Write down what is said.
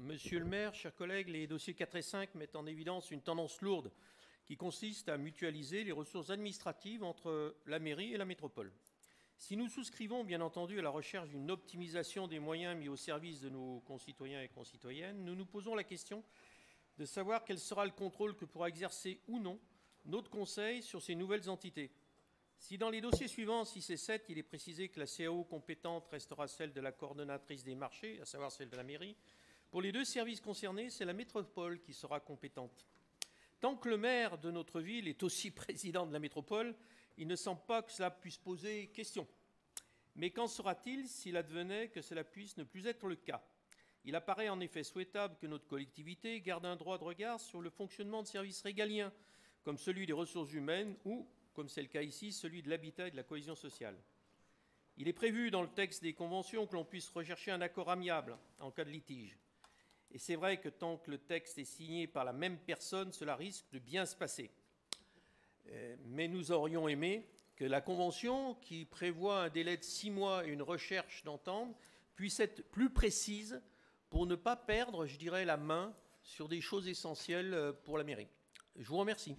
Monsieur le maire, chers collègues, les dossiers 4 et 5 mettent en évidence une tendance lourde qui consiste à mutualiser les ressources administratives entre la mairie et la métropole. Si nous souscrivons bien entendu à la recherche d'une optimisation des moyens mis au service de nos concitoyens et concitoyennes, nous nous posons la question de savoir quel sera le contrôle que pourra exercer ou non notre conseil sur ces nouvelles entités. Si dans les dossiers suivants, 6 et 7, il est précisé que la CAO compétente restera celle de la coordonnatrice des marchés, à savoir celle de la mairie, pour les deux services concernés, c'est la métropole qui sera compétente. Tant que le maire de notre ville est aussi président de la métropole, il ne semble pas que cela puisse poser question. Mais qu'en sera-t-il s'il advenait que cela puisse ne plus être le cas? Il apparaît en effet souhaitable que notre collectivité garde un droit de regard sur le fonctionnement de services régaliens, comme celui des ressources humaines ou, comme c'est le cas ici, celui de l'habitat et de la cohésion sociale. Il est prévu dans le texte des conventions que l'on puisse rechercher un accord amiable en cas de litige. Et c'est vrai que tant que le texte est signé par la même personne, cela risque de bien se passer. Mais nous aurions aimé que la convention, qui prévoit un délai de 6 mois et une recherche d'entente, puisse être plus précise pour ne pas perdre, je dirais, la main sur des choses essentielles pour la mairie. Je vous remercie.